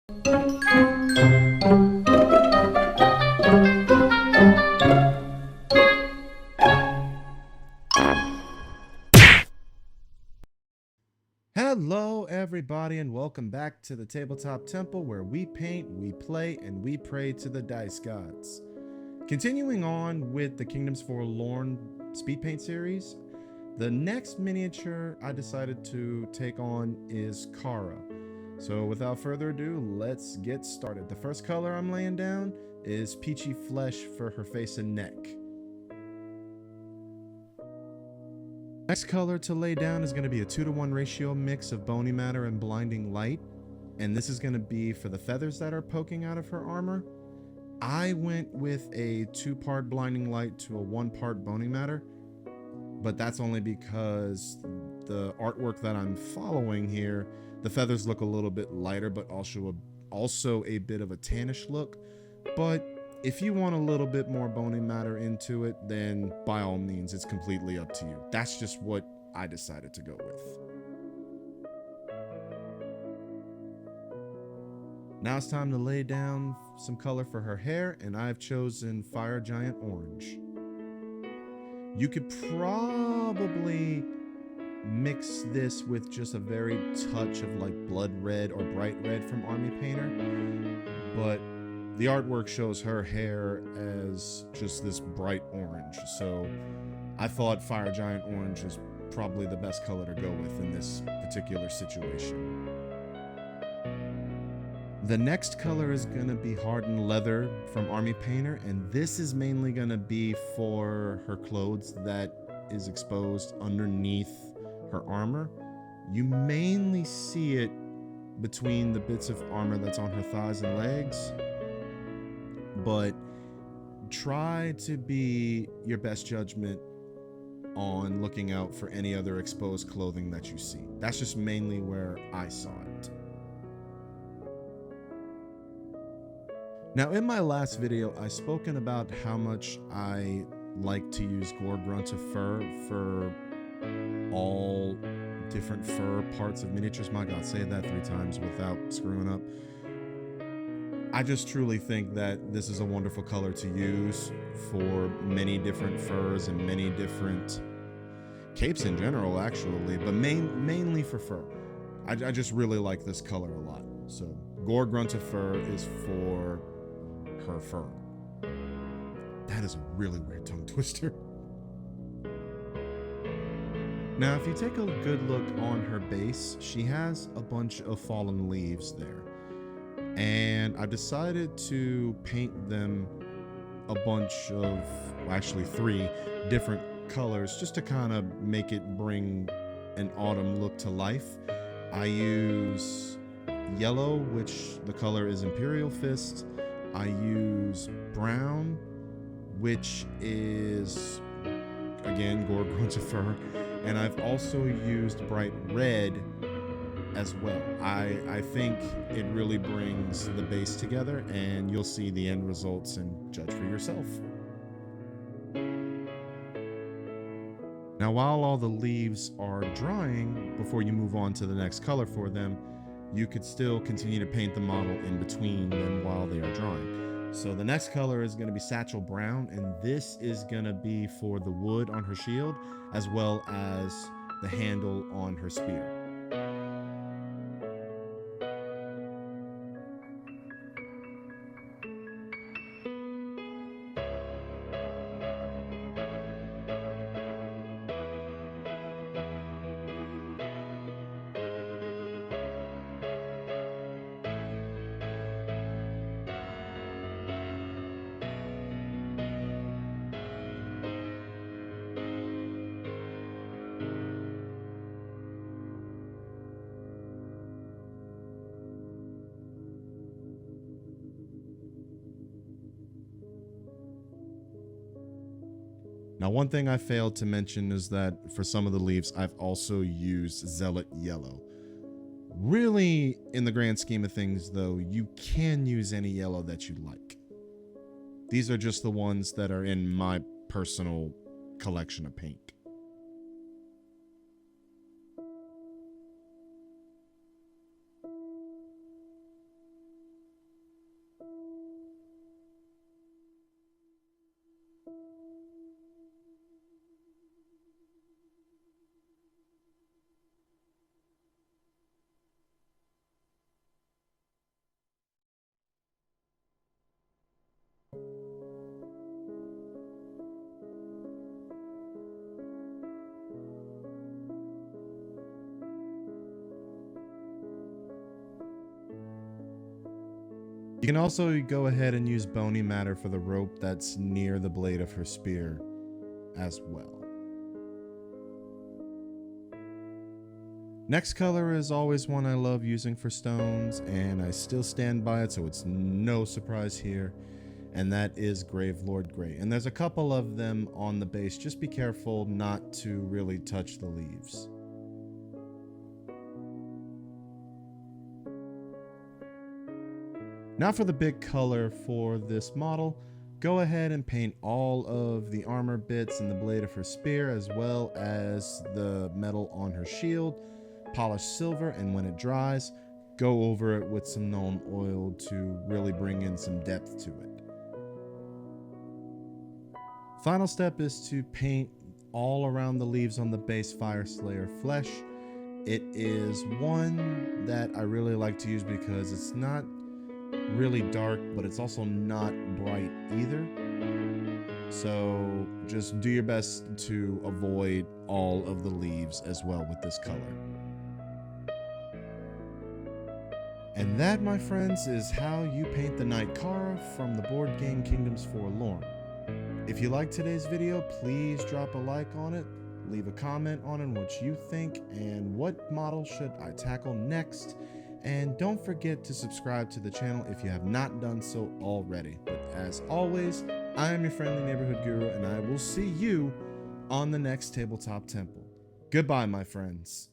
Hello, everybody, and welcome back to the Tabletop Temple, where we paint, we play, and we pray to the dice gods. Continuing on with the Kingdoms Forlorn speed paint series, the next miniature I decided to take on is Kara. So without further ado, let's get started. The first color I'm laying down is Peachy Flesh for her face and neck. Next color to lay down is going to be a 2-to-1 ratio mix of Bony Matter and Blinding Light, and this is going to be for the feathers that are poking out of her armor. I went with a 2-part Blinding Light to a 1-part Bony Matter, but that's only because the artwork that I'm following here, the feathers look a little bit lighter, but also a bit of a tannish look. But if you want a little bit more Bony Matter into it, then by all means, it's completely up to you. That's just what I decided to go with. Now it's time to lay down some color for her hair, and I've chosen Fire Giant Orange. You could probably mix this with just a very touch of like Blood Red or Bright Red from Army Painter, but the artwork shows her hair as just this bright orange, so I thought Fire Giant Orange is probably the best color to go with in this particular situation. The next color is going to be Hardened Leather from Army Painter, and this is mainly going to be for her clothes that is exposed underneath her armor. You mainly see it between the bits of armor that's on her thighs and legs, but try to be your best judgment on looking out for any other exposed clothing that you see. That's just mainly where I saw it. Now, in my last video, I spoken about how much I like to use Gor Grunta Fur for all different fur parts of miniatures. My God, say that 3 times without screwing up. I just truly think that this is a wonderful color to use for many different furs and many different capes in general, actually, but mainly for fur. I just really like this color a lot. So Gor Grunta Fur is for her fur. That is a really weird tongue twister. Now, if you take a good look on her base, she has a bunch of fallen leaves there. And I decided to paint them a bunch of, well, actually 3 different colors, just to kind of make it bring an autumn look to life. I use yellow, which the color is Imperial Fist. I use brown, which is, again, Gor Grunta Fur. And I've also used bright red as well. I think it really brings the base together, and you'll see the end results and judge for yourself. Now, while all the leaves are drying, before you move on to the next color for them, you could still continue to paint the model in between them while they are drying. So the next color is going to be Satchel Brown, and this is going to be for the wood on her shield, as well as the handle on her spear. Now, one thing I failed to mention is that for some of the leaves, I've also used Zealot Yellow. Really, in the grand scheme of things, though, you can use any yellow that you like. These are just the ones that are in my personal collection of paint. You can also go ahead and use Bony Matter for the rope that's near the blade of her spear as well. Next color is always one I love using for stones, and I still stand by it, so it's no surprise here, and that is Gravelord Gray. And there's a couple of them on the base. Just be careful not to really touch the leaves. Now for the big color for this model, go ahead and paint all of the armor bits and the blade of her spear, as well as the metal on her shield. Polish silver, and when it dries, go over it with some Nuln Oil to really bring in some depth to it. Final step is to paint all around the leaves on the base Fyreslayer Flesh. It is one that I really like to use because it's not really dark, but it's also not bright either. So just do your best to avoid all of the leaves as well with this color. And that, my friends, is how you paint the Knight Kara from the board game Kingdoms Forlorn. If you liked today's video, please drop a like on it, leave a comment on what you think, and what model should I tackle next. And don't forget to subscribe to the channel if you have not done so already. But as always, I am your friendly neighborhood guru, and I will see you on the next Tabletop Temple. Goodbye, my friends.